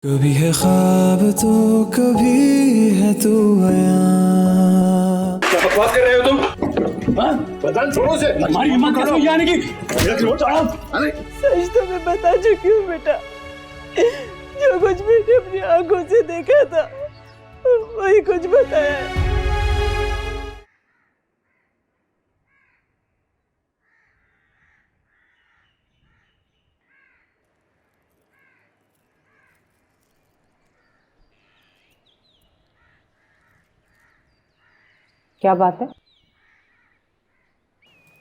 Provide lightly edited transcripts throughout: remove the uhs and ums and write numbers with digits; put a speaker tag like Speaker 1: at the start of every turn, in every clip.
Speaker 1: कभी है ख्वाब तो कभी है तू आया।
Speaker 2: क्या बकवास कर रहे हो तुम? हाँ? बदन छोड़ो से। हमारी हिम्मत कैसे हुई आने की? अरे
Speaker 3: सच तो मैं बता चुकी हूँ बेटा। जो कुछ मैंने अपनी आंखों से देखा था वही कुछ बताया है।
Speaker 4: क्या बात है?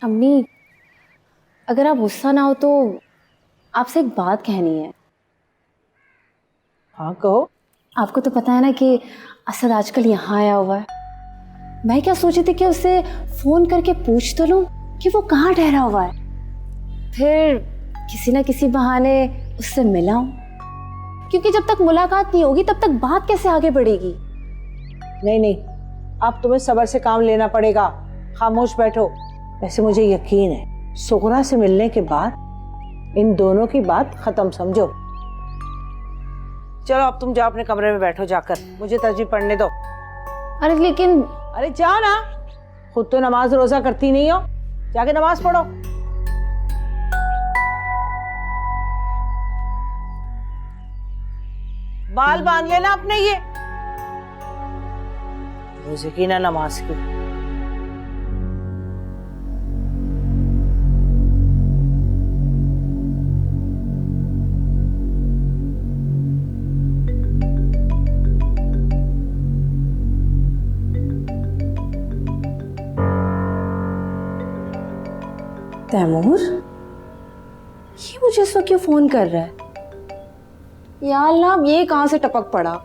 Speaker 5: अम्मी, अगर आप गुस्सा ना हो तो आपसे एक बात कहनी है।
Speaker 4: हाँ कहो।
Speaker 5: आपको तो पता है ना कि असद आजकल यहाँ आया हुआ है। मैं क्या सोची थी कि उसे फोन करके पूछ तो लूं कि वो कहाँ ठहरा हुआ है, फिर किसी ना किसी बहाने उससे मिलाऊं, क्योंकि जब तक मुलाकात नहीं होगी तब तक बात कैसे आगे बढ़ेगी।
Speaker 4: नहीं नहीं, अब तुम्हें सब्र से काम लेना पड़ेगा। खामोश बैठो। वैसे मुझे यकीन है सुगरा से मिलने के बाद इन दोनों की बात खत्म समझो। चलो अब तुम जाओ अपने कमरे में बैठो जाकर, मुझे तस्वीर पढ़ने दो।
Speaker 5: अरे लेकिन
Speaker 4: अरे जाओ ना, खुद तो नमाज रोजा करती नहीं हो, जाके नमाज पढ़ो। बाल बांध लेना अपने, ये रोजे की ना नमाज की।
Speaker 5: तैमूर, ये मुझे इस वक्त क्यों फोन कर रहा है? या अल्लाह, अब ये कहां से टपक पड़ा?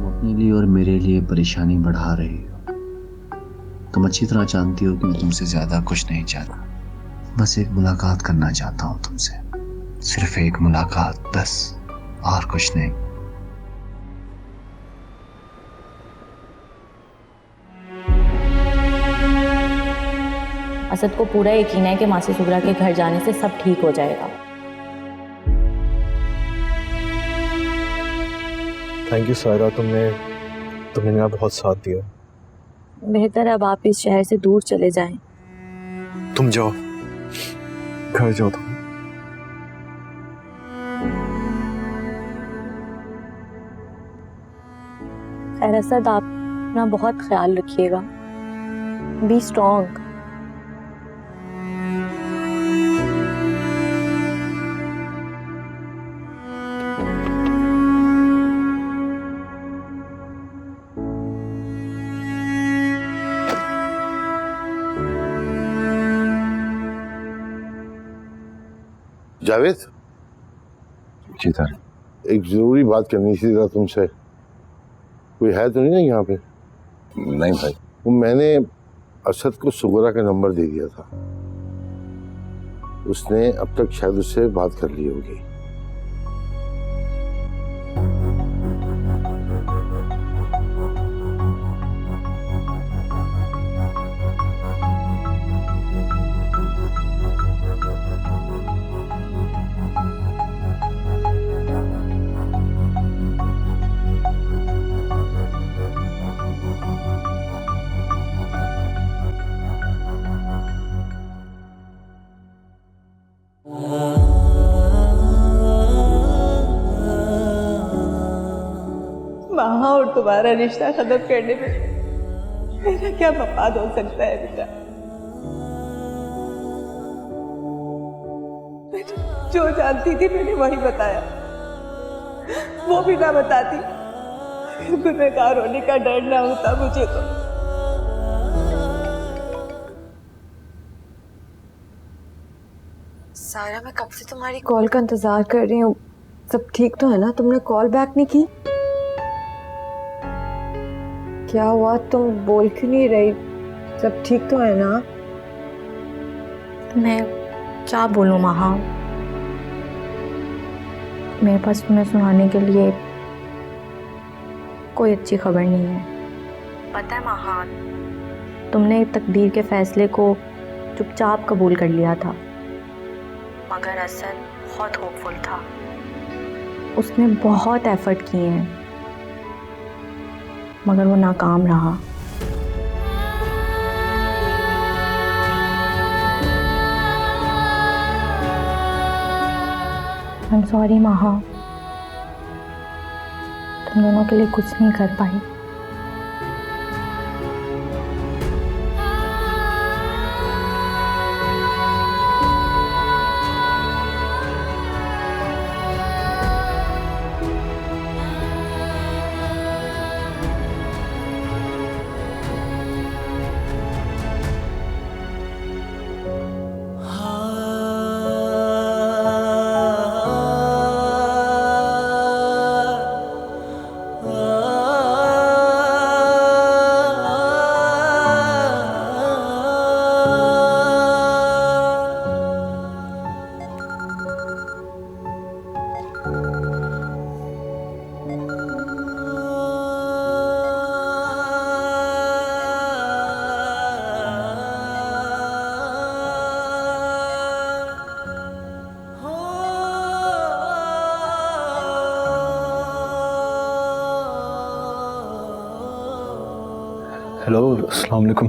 Speaker 6: अपने लिए और मेरे लिए परेशानी बढ़ा रही हो। तुम अच्छी तरह जानती हो कि मैं तुमसे ज्यादा कुछ नहीं चाहता। बस एक मुलाकात करना चाहता हूँ तुमसे, सिर्फ एक मुलाकात बस, और कुछ नहीं।
Speaker 7: असद को पूरा यकीन है कि मासी सुगरा के घर जाने से सब ठीक हो जाएगा।
Speaker 8: थैंक यू सायरा, तुमने मेरा बहुत साथ दिया।
Speaker 7: बेहतर है अब आप इस शहर से दूर चले जाएं।
Speaker 8: तुम जाओ, घर जाओ तुम।
Speaker 7: खैर असद, आप अपना बहुत ख्याल रखिएगा। Be strong.
Speaker 9: जावेद,
Speaker 6: जी सर।
Speaker 9: एक जरूरी बात करनी थी जरा तुमसे। कोई है तो नहीं ना यहाँ पे?
Speaker 6: नहीं भाई।
Speaker 9: वो मैंने असद को सुगरा का नंबर दे दिया था, उसने अब तक शायद उससे बात कर ली होगी।
Speaker 3: माँ और तुम्हारा रिश्ता खत्म करने में मेरा क्या मफाद हो सकता है बेटा? मैं जो जानती थी मैंने वही बताया, वो भी ना बताती गुनहगार होने का डर ना होता मुझे तो।
Speaker 10: सारा, मैं कब से तुम्हारी कॉल का इंतजार कर रही हूँ। सब ठीक तो है ना? तुमने कॉल बैक नहीं की? क्या हुआ? तुम बोल क्यों नहीं रही? सब ठीक तो है ना?
Speaker 7: मैं क्या बोलूँ महा, मेरे पास तुम्हें सुनाने के लिए कोई अच्छी खबर नहीं है। पता है महा, तुमने तकदीर के फैसले को चुपचाप कबूल कर लिया था, मगर असद बहुत होपफुल था। उसने बहुत एफर्ट किए हैं, मगर वो नाकाम रहा। आई एम सॉरी महा, तुम दोनों के लिए कुछ नहीं कर पाई।
Speaker 8: हेलो, अस्सलाम वालेकुम।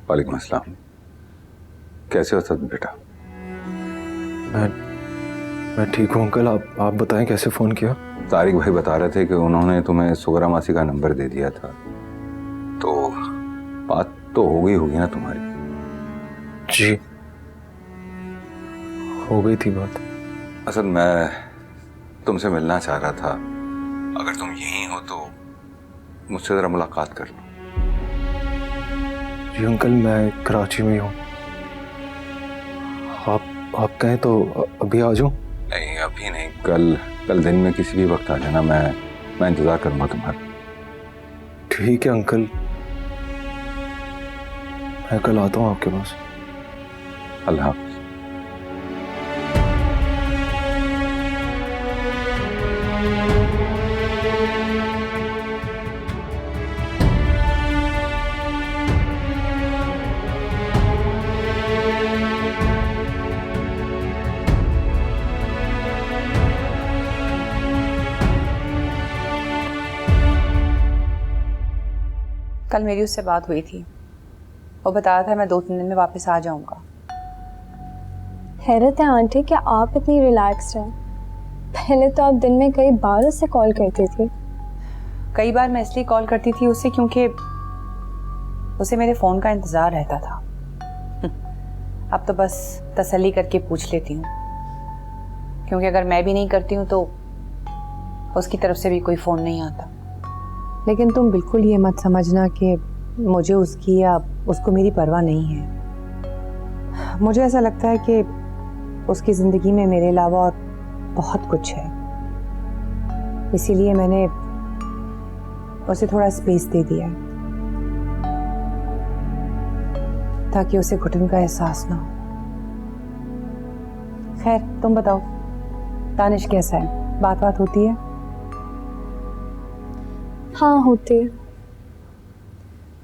Speaker 2: वालेकुम अस्सलाम। कैसे हो सद बेटा?
Speaker 8: मैं ठीक हूँ अंकल। आप बताएं कैसे फ़ोन किया?
Speaker 2: तारिक भाई बता रहे थे कि उन्होंने तुम्हें सुगरा मासी का नंबर दे दिया था, तो बात तो हो गई होगी ना तुम्हारी?
Speaker 8: जी, हो गई थी बात।
Speaker 2: असद मैं तुमसे मिलना चाह रहा था, अगर तुम यहीं हो तो मुझसे ज़रा मुलाकात कर लो।
Speaker 8: जी अंकल, मैं कराची में ही हूँ। आप कहें तो अभी आ जाऊँ?
Speaker 2: नहीं अभी नहीं, कल दिन में किसी भी वक्त आ जाना, मैं इंतज़ार करूँगा तुम्हारा।
Speaker 8: ठीक है अंकल, मैं कल आता हूँ आपके पास।
Speaker 2: अल्लाह हाफ़िज़।
Speaker 11: कल मेरी उससे बात हुई थी, वो बताया था मैं 2-3 दिन में वापस आ जाऊंगा।
Speaker 10: हैरत है आंटी, क्या आप इतनी रिलैक्स्ड हैं? पहले तो आप दिन में कई बार उससे कॉल करती थी।
Speaker 11: कई बार मैं इसलिए कॉल करती थी उससे क्योंकि उसे मेरे फ़ोन का इंतज़ार रहता था। अब तो बस तसल्ली करके पूछ लेती हूँ, क्योंकि अगर मैं भी नहीं करती हूँ तो उसकी तरफ से भी कोई फ़ोन नहीं आता।
Speaker 3: लेकिन तुम बिल्कुल ये मत समझना कि मुझे उसकी या उसको मेरी परवाह नहीं है। मुझे ऐसा लगता है कि उसकी ज़िंदगी में मेरे अलावा और बहुत कुछ है, इसीलिए मैंने उसे थोड़ा स्पेस दे दिया है ताकि उसे घुटन का एहसास ना हो। खैर तुम बताओ, दानिश कैसा है? बात होती है?
Speaker 10: हाँ होती है।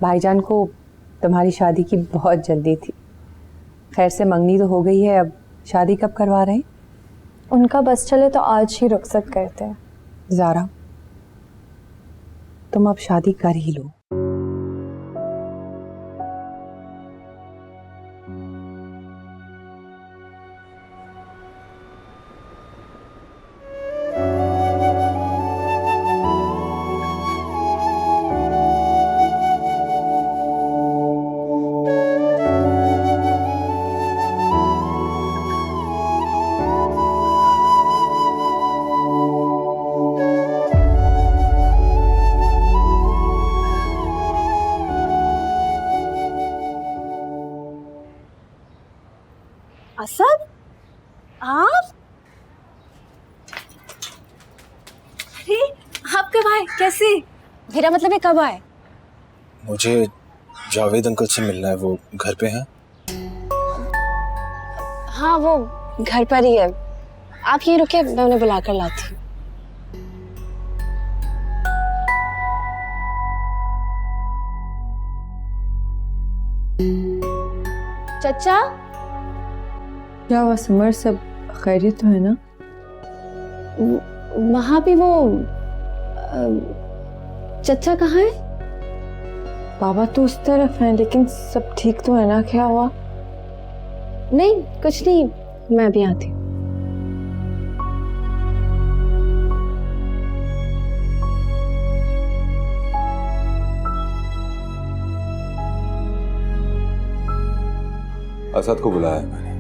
Speaker 3: भाईजान को तुम्हारी शादी की बहुत जल्दी थी। खैर से मंगनी तो हो गई है, अब शादी कब करवा रहे हैं?
Speaker 10: उनका बस चले तो आज ही रुखसत करते हैं।
Speaker 3: ज़ारा, तुम अब शादी कर ही लो।
Speaker 5: असद, आप? अरे आप कब आए? कैसे? मेरा मतलब है कब आए?
Speaker 8: मुझे जावेद अंकल से मिलना है, वो घर पे हैं?
Speaker 5: हाँ वो घर पर ही है, आप यहीं रुके, मैं उन्हें बुला कर लाती हूँ। चचा,
Speaker 3: क्या हुआ समर, सब खैरियत तो है ना?
Speaker 5: वहाँ पे वो चचा कहाँ है?
Speaker 3: बाबा तो उस तरफ हैं, लेकिन सब ठीक तो है ना? क्या हुआ?
Speaker 5: नहीं कुछ नहीं, मैं अभी आती हूँ।
Speaker 12: असद को बुलाया है मैंने,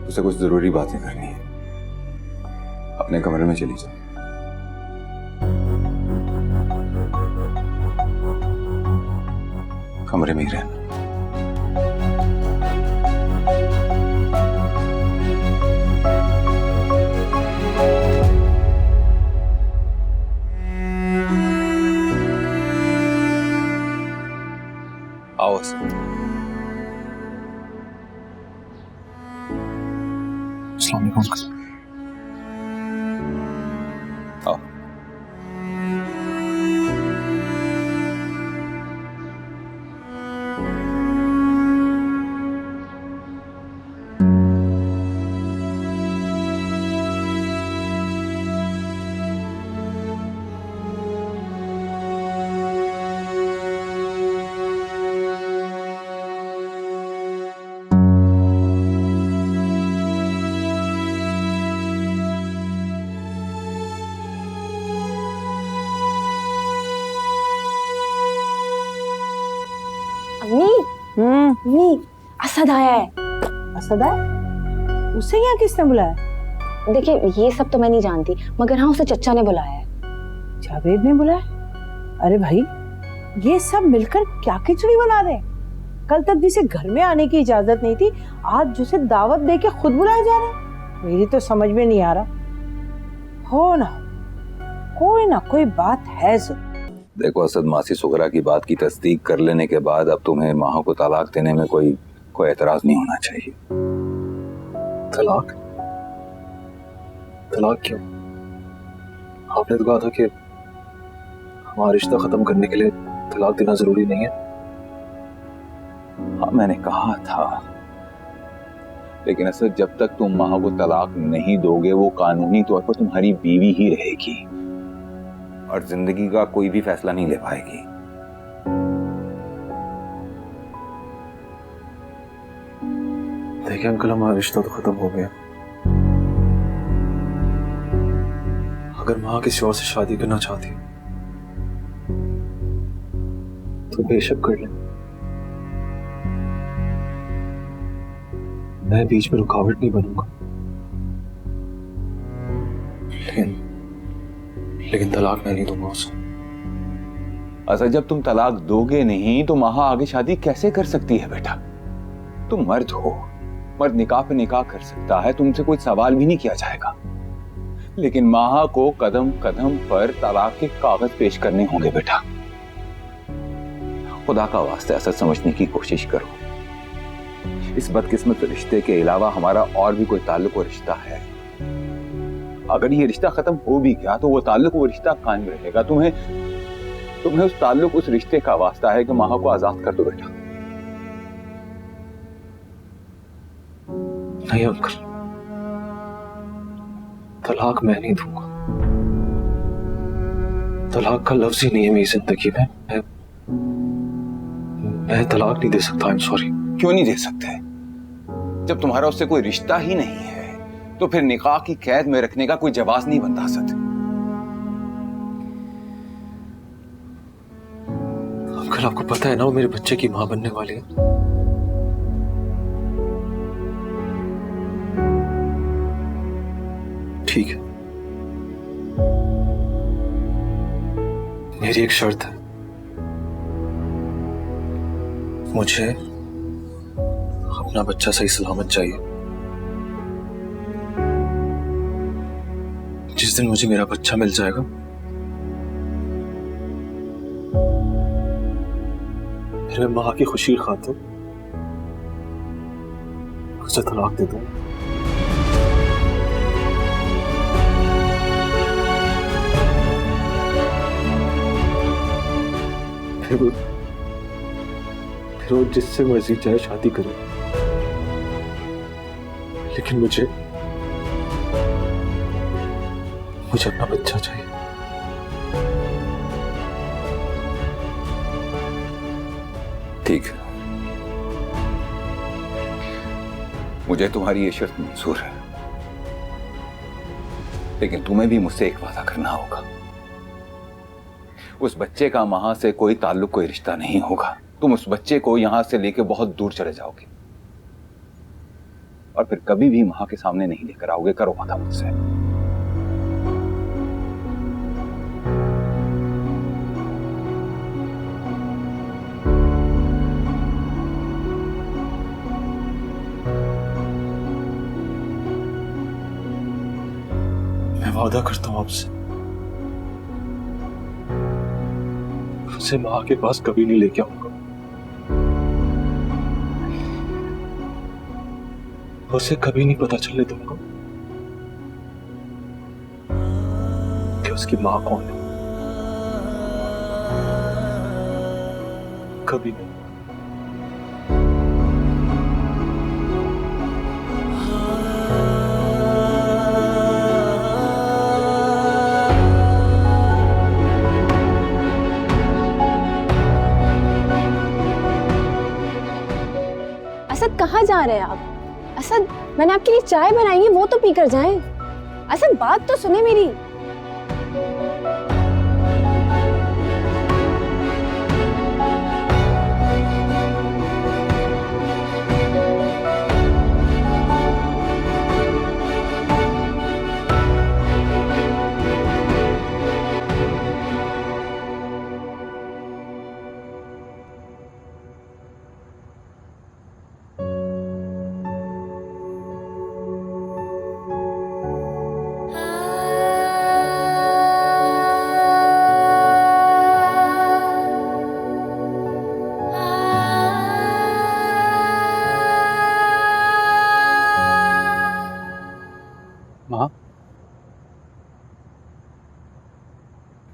Speaker 12: उसे कुछ जरूरी बातें करनी है। अपने कमरे में चली जाओ। कमरे में ही रहना। आओ असद।
Speaker 8: अस्सलाम वालेकुम।
Speaker 12: आओ।
Speaker 5: अम्मी, असद आया है।
Speaker 4: असद आया? उसे यहाँ किसने बुलाया?
Speaker 5: देखिए ये सब तो मैं नहीं जानती, मगर हाँ उसे चचा ने बुलाया है।
Speaker 4: जावेद ने बुलाया? अरे भाई, ये सब मिलकर क्या खिचड़ी बना रहे? कल तक जिसे घर में आने की इजाजत नहीं थी, आज जिसे दावत दे के खुद बुलाया जा रहा है। मेरी तो समझ में नहीं आ रहा। हो ना कोई बात है जरूर।
Speaker 12: देखो असद, मासी सुगरा की बात की तस्दीक कर लेने के बाद अब तुम्हें माह को तलाक देने में कोई एतराज नहीं होना चाहिए।
Speaker 8: तलाक? तलाक क्यों? आपने तो कहा था कि हमारा रिश्ता खत्म करने के लिए तलाक देना जरूरी नहीं है।
Speaker 12: हाँ मैंने कहा था, लेकिन असद जब तक तुम माह को तलाक नहीं दोगे वो कानूनी तौर पर तुम्हारी बीवी ही रहेगी और जिंदगी का कोई भी फैसला नहीं ले पाएगी।
Speaker 8: देखिए अंकल, हमारा रिश्ता तो खत्म हो गया। अगर माँ किसी और से शादी करना चाहती है तो बेशक कर ले, मैं बीच में रुकावट नहीं बनूंगा। लेकिन तलाक मैं नहीं दूंगा उसे।
Speaker 12: अच्छा, जब तुम तलाक दोगे नहीं तो माह आगे शादी कैसे कर सकती है बेटा? तुम मर्द हो, मर्द निकाह पे निकाह कर सकता है, तुमसे कोई सवाल भी नहीं किया जाएगा। लेकिन माह को कदम कदम पर तलाक के कागज पेश करने होंगे बेटा। खुदा का वास्ते असद समझने की कोशिश करो, इस बदकिस्मत रिश्ते के अलावा हमारा और भी कोई ताल्लुक और रिश्ता है। अगर ये रिश्ता खत्म हो भी गया तो वो ताल्लुक, वो रिश्ता कायम रहेगा। तुम्हें उस ताल्लुक, उस रिश्ते का वास्ता है कि माह को आजाद कर दो बेटा।
Speaker 8: नहीं अंकल, तलाक मैं नहीं दूंगा। तलाक का लफ्ज ही नहीं है मेरी जिंदगी में। मैं तलाक नहीं दे सकता। I am sorry.
Speaker 12: क्यों नहीं दे सकते? जब तुम्हारा उससे कोई रिश्ता ही नहीं है तो फिर निकाह की कैद में रखने का कोई जवाब नहीं बनता असद।
Speaker 8: अंकल आपको पता है ना वो मेरे बच्चे की मां बनने वाली है। ठीक है, मेरी एक शर्त है, मुझे अपना बच्चा सही सलामत चाहिए। जिस दिन मुझे मेरा बच्चा मिल जाएगा मेरे माँ की खुशी खातिर उसे तलाक दे दूं। फिर वो जिससे मर्जी चाहे शादी करे, लेकिन मुझे अपना बच्चा चाहिए।
Speaker 12: ठीक है, मुझे तुम्हारी ये शर्त मंजूर है, लेकिन तुम्हें भी मुझसे एक वादा करना होगा। उस बच्चे का वहां से कोई ताल्लुक, कोई रिश्ता नहीं होगा। तुम उस बच्चे को यहां से लेके बहुत दूर चले जाओगे और फिर कभी भी वहां के सामने नहीं लेकर आओगे। करो वादा मुझसे।
Speaker 8: मैं वादा करता हूं आपसे, उसे माँ के पास कभी नहीं लेके आऊंगा। उसे कभी नहीं पता चलने दूंगा कि उसकी माँ कौन है। कभी नहीं।
Speaker 10: असद कहाँ जा रहे हैं आप? असद, मैंने आपके लिए चाय बनाई है, वो तो पीकर जाएं। असद बात तो सुने मेरी।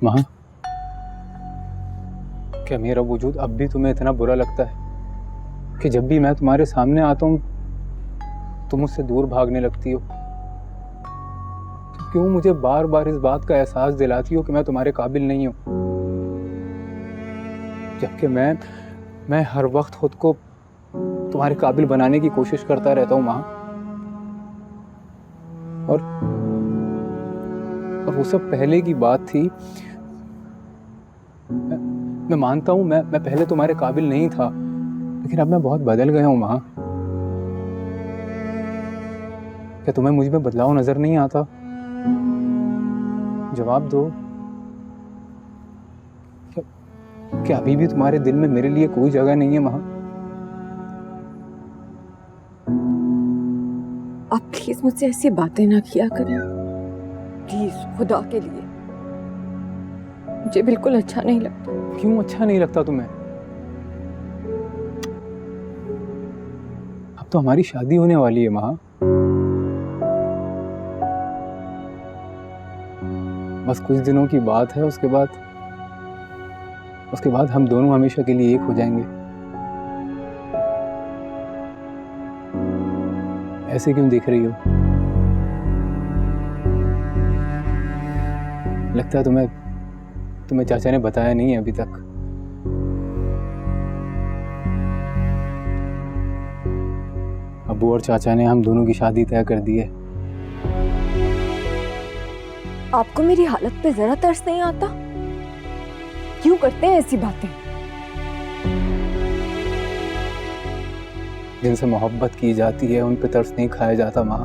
Speaker 13: माँ, क्या मेरा वजूद अब भी तुम्हें इतना बुरा लगता है कि जब भी मैं तुम्हारे सामने आता हूँ तुम मुझसे दूर भागने लगती हो? तो क्यों मुझे बार बार इस बात का एहसास दिलाती हो कि मैं तुम्हारे काबिल नहीं हूँ, जबकि मैं हर वक्त खुद को तुम्हारे काबिल बनाने की कोशिश करता रहता हूँ माँ। और वो सब पहले की बात थी। मैं मानता हूँ मैं पहले तुम्हारे काबिल नहीं था, लेकिन अब मैं बहुत बदल गया हूँ माँ। क्या तुम्हें मुझ में बदलाव नजर नहीं आता? जवाब दो। क्या अभी भी तुम्हारे दिल में मेरे लिए कोई जगह नहीं है माँ?
Speaker 10: आप प्लीज मुझसे ऐसी बातें ना किया करें, प्लीज, खुदा के लिए। मुझे बिल्कुल अच्छा नहीं लगता।
Speaker 13: क्यों अच्छा नहीं लगता तुम्हें? अब तो हमारी शादी होने वाली है माँ। बस कुछ दिनों की बात है, उसके बाद हम दोनों हमेशा के लिए एक हो जाएंगे। ऐसे क्यों देख रही हो? लगता है तुम्हें चाचा ने बताया नहीं है अभी तक। अब्बू और चाचा ने हम दोनों की शादी तय कर दी है।
Speaker 10: आपको मेरी हालत पे जरा तरस नहीं आता? क्यों करते हैं ऐसी बातें?
Speaker 13: जिनसे मोहब्बत की जाती है उन पे तरस नहीं खाया जाता माँ।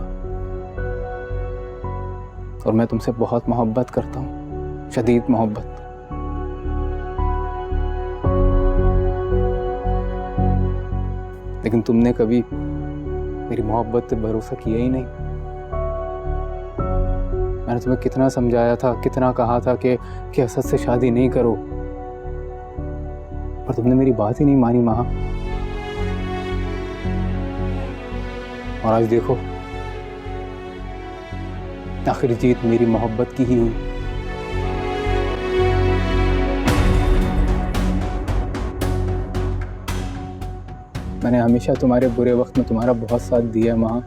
Speaker 13: और मैं तुमसे बहुत मोहब्बत करता हूँ, शदीद मोहब्बत। लेकिन तुमने कभी मेरी मोहब्बत पे भरोसा किया ही नहीं। मैंने तुम्हें कितना समझाया था, कितना कहा था कि असद से शादी नहीं करो, पर तुमने मेरी बात ही नहीं मानी महा। और आज देखो, आखिर जीत मेरी मोहब्बत की ही हुई। मैंने हमेशा तुम्हारे बुरे वक्त में तुम्हारा बहुत साथ दिया महा,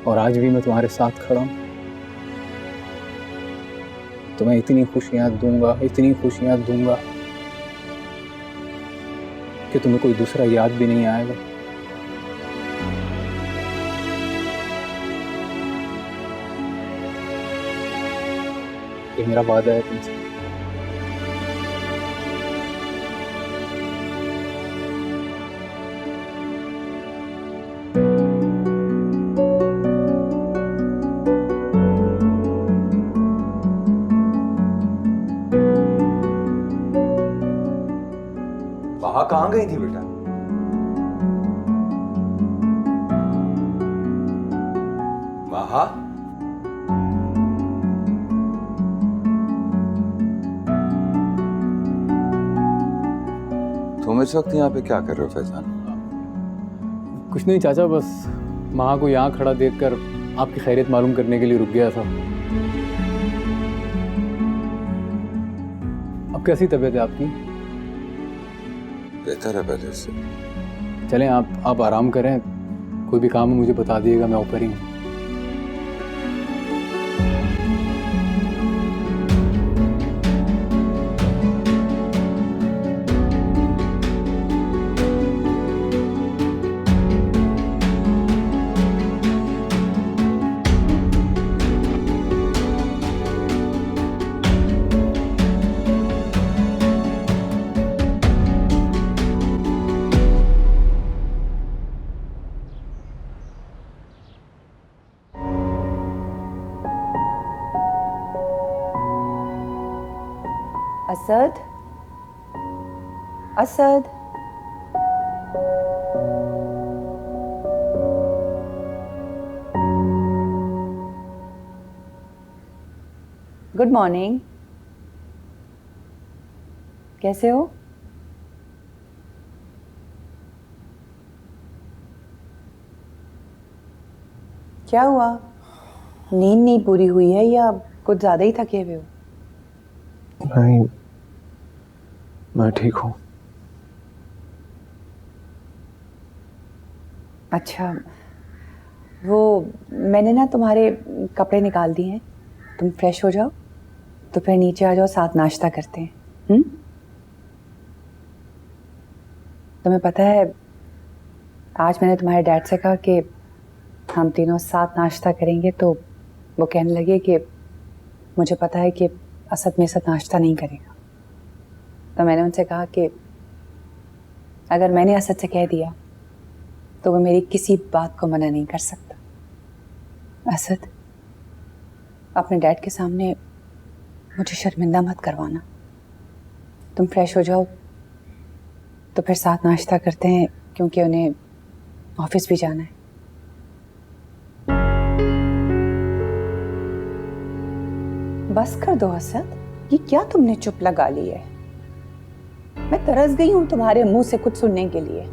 Speaker 13: और आज भी मैं तुम्हारे साथ खड़ा हूं। तुम्हें इतनी खुशियां दूंगा, इतनी खुशियां दूंगा कि तुम्हें कोई दूसरा याद भी नहीं आएगा। ये मेरा वादा है तुमसे।
Speaker 12: वहां कहाँ गई थी बेटा? महा, तुम इस वक्त यहाँ पे क्या कर रहे हो फैजान?
Speaker 13: कुछ नहीं चाचा, बस महा को यहाँ खड़ा देखकर आपकी खैरियत मालूम करने के लिए रुक गया था। अब कैसी तबीयत है आपकी?
Speaker 12: बेहतर है पहले से।
Speaker 13: चलें, आप आराम करें। कोई भी काम है मुझे बता दिएगा, मैं ऊपर ही हूँ।
Speaker 3: Asad, Asad, good morning. कैसे हो? क्या हुआ? नींद नहीं पूरी हुई है या कुछ ज्यादा ही थके हुए हो?
Speaker 8: नहीं, मैं ठीक हूँ।
Speaker 3: अच्छा, वो मैंने ना तुम्हारे कपड़े निकाल दिए हैं, तुम फ्रेश हो जाओ तो फिर नीचे आ जाओ, साथ नाश्ता करते हैं। तुम्हें पता है, आज मैंने तुम्हारे डैड से कहा कि हम तीनों साथ नाश्ता करेंगे, तो वो कहने लगे कि मुझे पता है कि असद मेरे साथ नाश्ता नहीं करेगा। तो मैंने उनसे कहा कि अगर मैंने असद से कह दिया तो वो मेरी किसी बात को मना नहीं कर सकता। असद, अपने डैड के सामने मुझे शर्मिंदा मत करवाना। तुम फ्रेश हो जाओ तो फिर साथ नाश्ता करते हैं, क्योंकि उन्हें ऑफिस भी जाना है। बस कर दो असद, ये क्या तुमने चुप लगा ली है? मैं तरस गई हूं तुम्हारे मुंह से कुछ सुनने के लिए।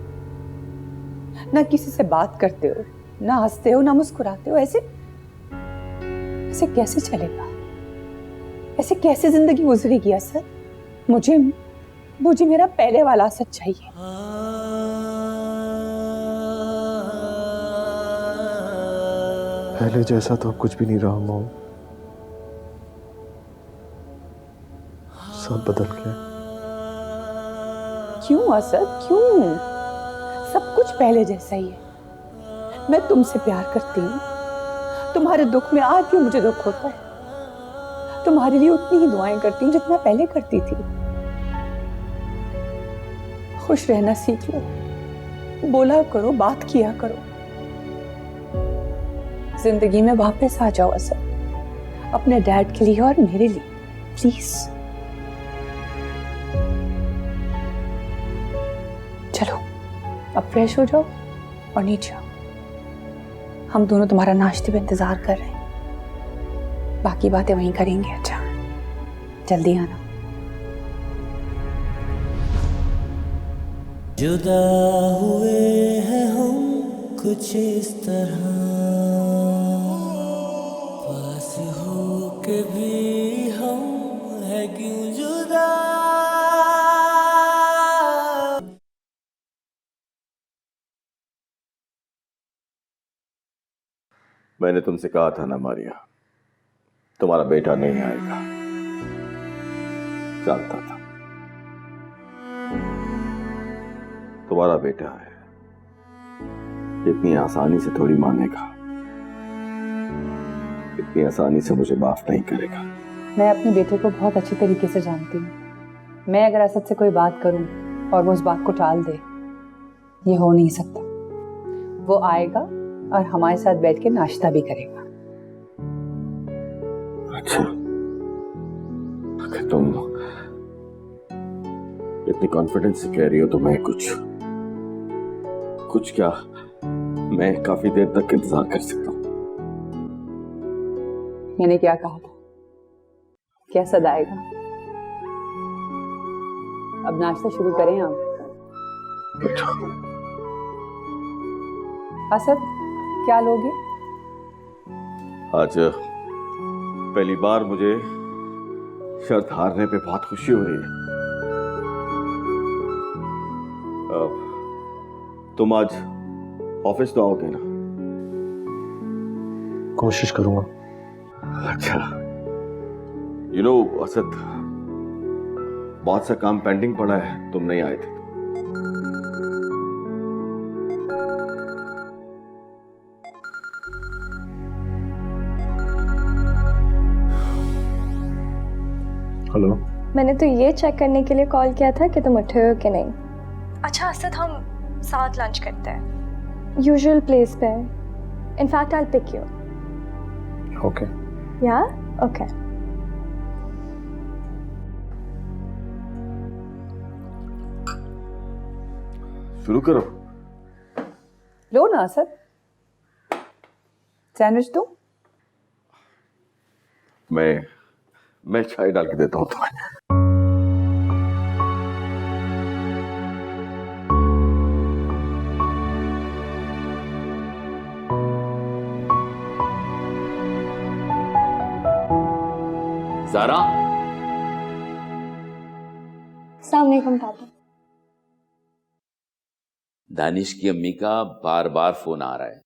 Speaker 3: ना किसी से बात करते हो, ना हंसते हो, ना मुस्कुराते हो। ऐसे ऐसे कैसे चलेगा? ऐसे कैसे जिंदगी गुजरेगी असद? मुझे मेरा पहले वाला असद चाहिए।
Speaker 8: पहले जैसा तो अब कुछ भी नहीं रहा मॉम, सब बदल गया।
Speaker 3: क्यों असद, क्यों? सब कुछ पहले जैसा ही है। मैं तुमसे प्यार करती हूँ, तुम्हारे दुख में आज भी मुझे दुख होता है। तुम्हारे लिए उतनी ही दुआएं करती हूँ जितना पहले करती थी। खुश रहना सीख लो, बोला करो, बात किया करो। जिंदगी में वापस आ जाओ असद, अपने डैड के लिए और मेरे लिए, प्लीज। चलो अब फ्रेश हो जाओ और नीचे आओ। हम दोनों तुम्हारा नाश्ते पे इंतजार कर रहे हैं, बाकी बातें वहीं करेंगे। अच्छा, जल्दी आना।
Speaker 1: जुदा हुए हैं हम कुछ इस तरह, पास हो के भी हम है क्यों जुदा।
Speaker 12: मैंने तुमसे कहा था ना मारिया, तुम्हारा बेटा नहीं आएगा। जानता था तुम्हारा बेटा है, इतनी आसानी से थोड़ी मानेगा, इतनी आसानी से मुझे माफ नहीं करेगा।
Speaker 11: मैं अपने बेटे को बहुत अच्छी तरीके से जानती हूँ। मैं अगर असद से कोई बात करूँ और वो उस बात को टाल दे, ये हो नहीं सकता। वो आएगा और हमारे साथ बैठ के नाश्ता भी करेगा।
Speaker 12: अच्छा, अगर तुम इतनी कॉन्फिडेंस से कह रही हो तो मैं कुछ क्या, मैं काफी देर तक इंतजार कर सकता हूँ।
Speaker 11: मैंने क्या कहा था? क्या असद आएगा? अब नाश्ता शुरू करें आप। असद, क्या लोगे?
Speaker 12: आज पहली बार मुझे शर्त हारने पे बहुत खुशी हो रही है। तुम आज ऑफिस तो आओगे ना?
Speaker 8: कोशिश करूंगा।
Speaker 12: अच्छा, असद, बहुत सा काम पेंडिंग पड़ा है, तुम नहीं आए थे।
Speaker 8: हेलो।
Speaker 7: मैंने तो ये चेक करने के लिए कॉल किया था कि तुम उठे हो कि नहीं। अच्छा असद, हम साथ लंच करते हैं यूजुअल प्लेस पे। In fact I pick you.
Speaker 8: Okay.
Speaker 7: या ओके।
Speaker 12: शुरू करो।
Speaker 11: लो ना असद, सैंडविच दो।
Speaker 12: मैं चाय डाल के देता हूं तुम्हें।
Speaker 14: ज़ारा।
Speaker 7: अस्सलाम वालेकुम पापा।
Speaker 14: दानिश की अम्मी का बार बार फोन आ रहा है।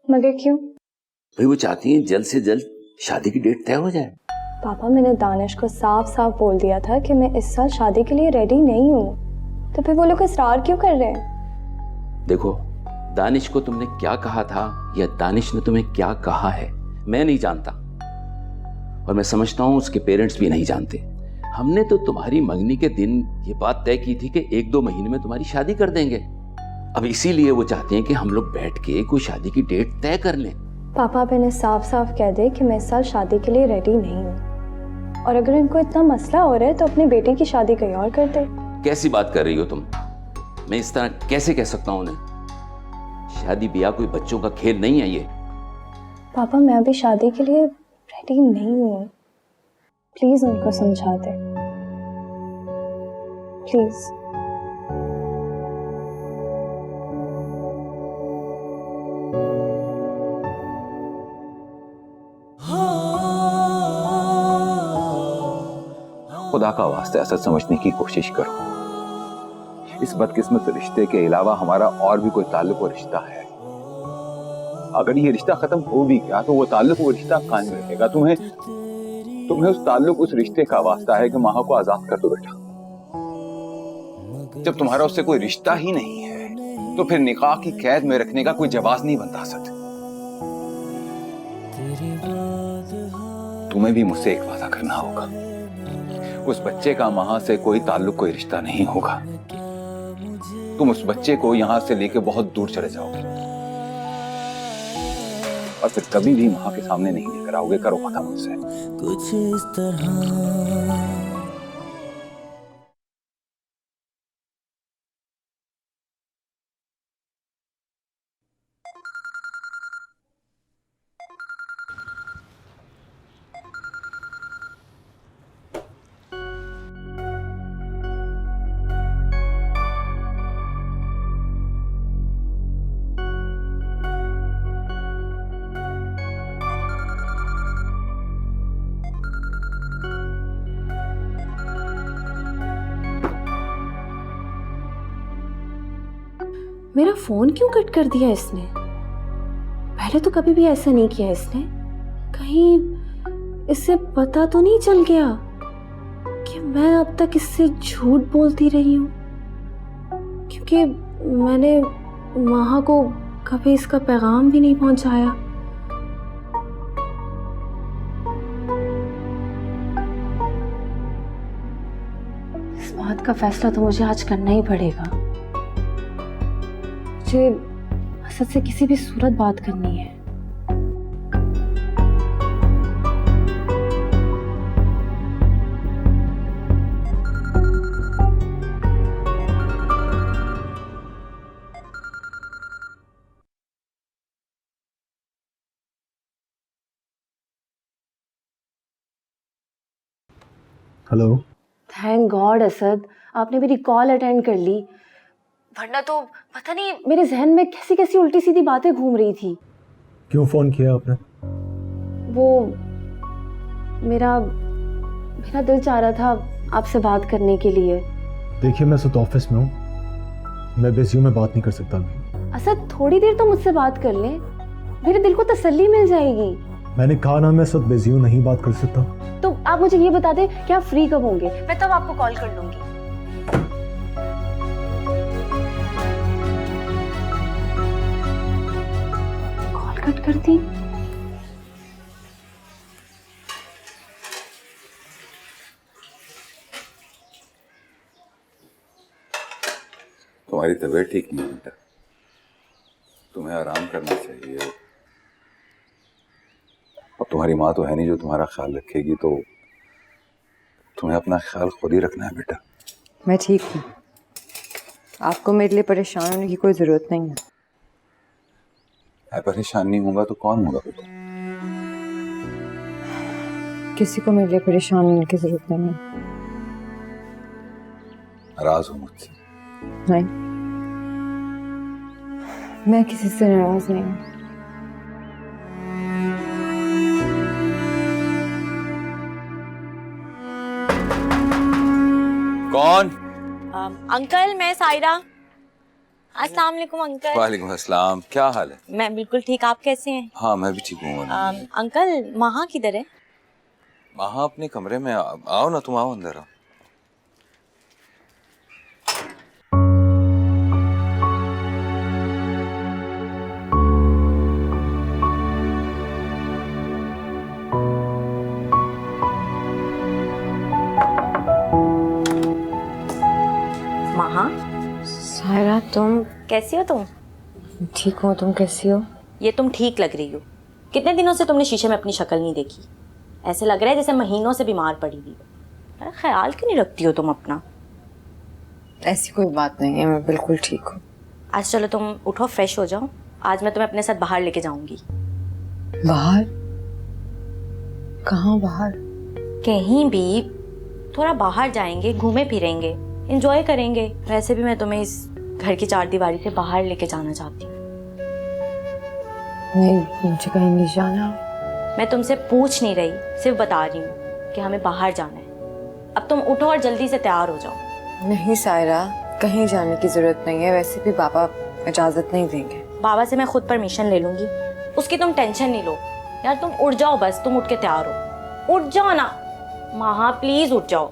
Speaker 7: मगर क्यों?
Speaker 14: भाई वो चाहती हैं जल्द से जल्द शादी की डेट तय हो जाए।
Speaker 7: पापा, मैंने दानिश को साफ साफ बोल दिया था कि मैं इस साल शादी के लिए रेडी नहीं हूँ, तो फिर वो लोग इसरार क्यों कर रहे हैं?
Speaker 14: देखो, दानिश को तुमने क्या कहा था या दानिश ने तुम्हें क्या कहा है, मैं नहीं जानता, और मैं समझता हूँ उसके पेरेंट्स भी नहीं जानते। हमने तो तुम्हारी मंगनी के दिन ये बात तय की थी कि 1-2 महीने में तुम्हारी शादी कर देंगे। अब इसीलिए वो चाहते हैं कि हम लोग बैठ के कोई शादी की डेट तय कर लें।
Speaker 7: पापा, आप इन्हें साफ साफ कह दे कि मैं इस साल शादी के लिए रेडी नहीं हूँ, और अगर इनको इतना मसला हो रहा है तो अपनी बेटी की शादी कहीं और कर दे।
Speaker 14: कैसी बात कर रही हो तुम? मैं इस तरह कैसे कह सकता हूँ उन्हें? शादी ब्याह कोई बच्चों का खेल नहीं है ये।
Speaker 7: पापा, मैं अभी शादी के लिए रेडी नहीं हूँ, प्लीज उनको समझा दे, प्लीज।
Speaker 12: खुदा का वास्ते असद समझने की कोशिश करो। इस बदकिस्मत रिश्ते के अलावा हमारा और भी कोई ताल्लुक और रिश्ता है। अगर ये रिश्ता खत्म हो भी गया तो वो ताल्लुक वो रिश्ता कायम रहेगा। तुम्हें उस ताल्लुक उस रिश्ते का वास्ता है कि माँ को आजाद कर दो बेटा। जब तुम्हारा उससे कोई रिश्ता ही नहीं है तो फिर निकाह की कैद में रखने का कोई जवाब नहीं बनता असद। तुम्हें भी मुझसे एक वादा करना होगा, उस बच्चे का मां से कोई ताल्लुक कोई रिश्ता नहीं होगा। तुम उस बच्चे को यहां से लेके बहुत दूर चले जाओगे और फिर कभी भी मां के सामने नहीं लेकर आओगे। करो वादा मुझसे।
Speaker 1: कुछ इस तरह।
Speaker 5: मेरा फोन क्यों कट कर दिया इसने? पहले तो कभी भी ऐसा नहीं किया इसने। कहीं इससे पता तो नहीं चल गया कि मैं अब तक इससे झूठ बोलती रही हूँ? क्योंकि मैंने वहां को कभी इसका पैगाम भी नहीं पहुंचाया। इस बात का फैसला तो मुझे आज करना ही पड़ेगा। मुझे असद से किसी भी सूरत बात करनी है।
Speaker 8: हेलो।
Speaker 5: थैंक गॉड असद, आपने मेरी कॉल अटेंड कर ली, वरना तो पता नहीं मेरे जहन में कैसी कैसी उल्टी सीधी बातें घूम रही थी।
Speaker 8: क्यों फोन किया आपने?
Speaker 5: वो मेरा दिल चाह रहा था आपसे बात करने के लिए।
Speaker 8: देखिए मैं तो ऑफिस में हूँ, मैं बिजी हूँ, मैं बात नहीं कर सकता अभी।
Speaker 5: असद थोड़ी देर तो मुझसे बात कर लें, मेरे दिल को तसल्ली मिल जाएगी।
Speaker 8: मैंने कहा ना मैं सब बिजी हूँ, नहीं बात कर सकता।
Speaker 5: तो आप मुझे ये बता दें कि आप फ्री कब होंगे, मैं तब आपको कॉल कर लूंगी। कॉल कट कर दी।
Speaker 12: तुम्हारी तबीयत ठीक नहीं है बेटा, तुम्हें आराम करना चाहिए। अब तुम्हारी माँ तो है नहीं जो तुम्हारा ख्याल रखेगी, तो तुम्हें अपना ख्याल खुद ही रखना है बेटा।
Speaker 10: मैं ठीक हूँ, आपको मेरे लिए परेशान होने की कोई ज़रूरत नहीं है।
Speaker 12: मैं परेशान नहीं होगा तो कौन होगा बेटा?
Speaker 10: किसी को मेरे लिए परेशान होने की ज़रूरत नहीं है।
Speaker 12: नाराज हो मुझसे?
Speaker 10: नहीं, मैं किसी से नाराज नहीं हूँ।
Speaker 12: कौन?
Speaker 7: अंकल, मैं सायरा। अस्सलाम वालेकुम अंकल।
Speaker 12: वालेकुम अस्सलाम, क्या हाल है?
Speaker 7: मैं बिल्कुल ठीक, आप कैसे हैं?
Speaker 12: हाँ मैं भी ठीक हूँ।
Speaker 7: अंकल, महा किधर है?
Speaker 12: महा अपने कमरे में आओ ना, तुम आओ अंदर आओ।
Speaker 7: महा,
Speaker 10: सायरा तुम
Speaker 7: कैसी हो तुम?
Speaker 10: ठीक हो? तुम कैसी हो?
Speaker 7: ये तुम ठीक लग रही हो। कितने दिनों से तुमने शीशे में अपनी शक्ल नहीं देखी, ऐसे लग रहा है जैसे महीनों से बीमार पड़ी हुई हो। अरे ख्याल क्यों नहीं रखती हो तुम अपना?
Speaker 10: ऐसी कोई बात नहीं है, मैं बिल्कुल ठीक हूँ।
Speaker 7: आज चलो तुम उठो, फ्रेश हो जाओ। आज मैं तुम्हें अपने साथ बाहर लेके जाऊंगी।
Speaker 10: बाहर? कहाँ बाहर?
Speaker 7: कहीं भी, थोड़ा बाहर जाएंगे, घूमे फिरेंगे, एंजॉय करेंगे। वैसे भी मैं तुम्हें इस घर की चारदीवारी से बाहर लेके जाना चाहती हूँ।
Speaker 10: नहीं, मुझे कहीं नहीं जाना।
Speaker 7: मैं तुमसे पूछ नहीं रही, सिर्फ बता रही हूँ कि हमें बाहर जाना है। अब तुम उठो और जल्दी से तैयार हो जाओ।
Speaker 10: नहीं सायरा, कहीं जाने की जरूरत नहीं है, वैसे भी पापा इजाजत नहीं देंगे।
Speaker 7: बाबा से मैं खुद परमिशन ले लूंगी, उसकी तुम टेंशन नहीं लो। यार तुम उठ जाओ, बस तुम उठ के तैयार हो। उठ जाओ ना महा, प्लीज उठ जाओ।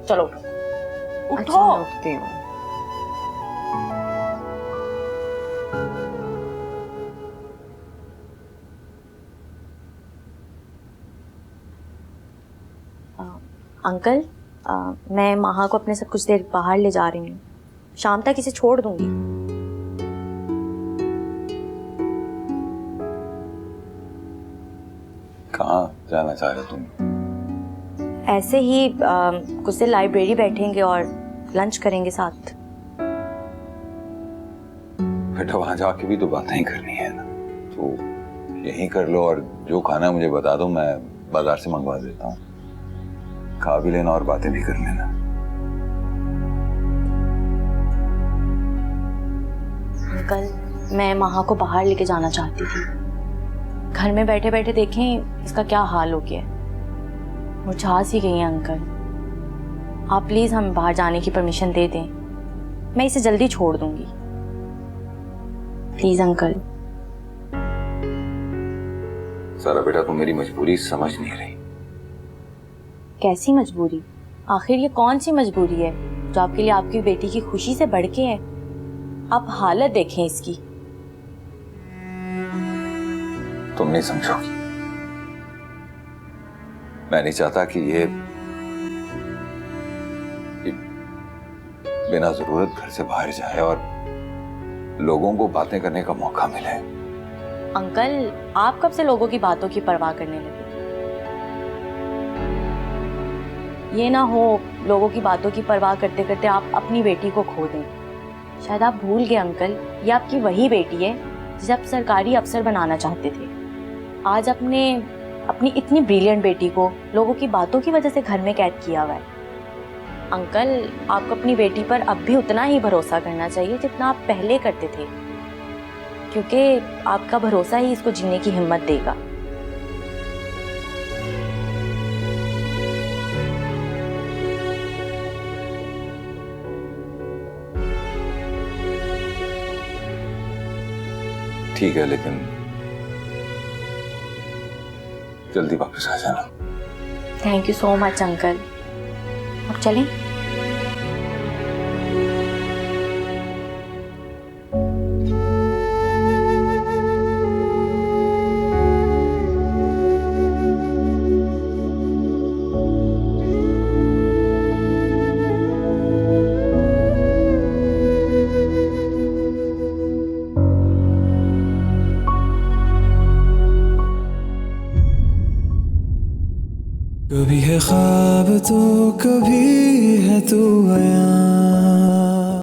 Speaker 7: चलो उठो।
Speaker 10: अच्छा, मैं उठती हूँ।
Speaker 7: अंकल, मैं महा को अपने साथ कुछ देर बाहर ले जा रही हूँ। शाम तक इसे छोड़ दूंगी।
Speaker 12: कहाँ जाना चाह रहे तुम?
Speaker 7: ऐसे ही कुछ देर लाइब्रेरी बैठेंगे और लंच करेंगे साथ।
Speaker 12: बेटा वहां जाके भी तो बातें ही करनी है ना, तो यहीं कर लो। और जो खाना है मुझे बता दो, मैं बाजार से मंगवा देता हूँ। खा भी लेना और बातें भी कर लेना।
Speaker 7: अंकल, मैं महा को बाहर लेके जाना चाहती थी। घर में बैठे बैठे देखें इसका क्या हाल हो गया है। मुरझा सी गई है अंकल। आप प्लीज हमें बाहर जाने की परमिशन दे दें, मैं इसे जल्दी छोड़ दूंगी। Please uncle.
Speaker 12: सारा बेटा तुम मेरी मजबूरी समझ नहीं रही।
Speaker 7: कैसी मजबूरी? आखिर ये कौन सी मजबूरी है जो आपके लिए आपकी बेटी की खुशी से बढ़ के है? आप हालत देखें इसकी।
Speaker 12: तुम नहीं समझोगी। मैं नहीं चाहता कि ये बिना जरूरत घर से बाहर जाए और लोगों को बातें करने का मौका मिले।
Speaker 7: अंकल, आप कब से लोगों की बातों की परवाह करने लगे? ये ना हो लोगों की बातों की परवाह करते करते आप अपनी बेटी को खो दें। शायद आप भूल गए अंकल, ये आपकी वही बेटी है जिसे आप सरकारी अफसर बनाना चाहते थे। आज आपने अपनी इतनी ब्रिलियंट बेटी को लोगों की बातों की वजह से घर में कैद किया हुआ है। अंकल, आपको अपनी बेटी पर अब भी उतना ही भरोसा करना चाहिए जितना आप पहले करते थे, क्योंकि आपका भरोसा ही इसको जीने की हिम्मत देगा।
Speaker 12: ठीक है, लेकिन जल्दी वापस आ जाना।
Speaker 7: Thank you so much uncle. अब चलें?
Speaker 1: कभी है ख्वाब तो कभी है तू आया।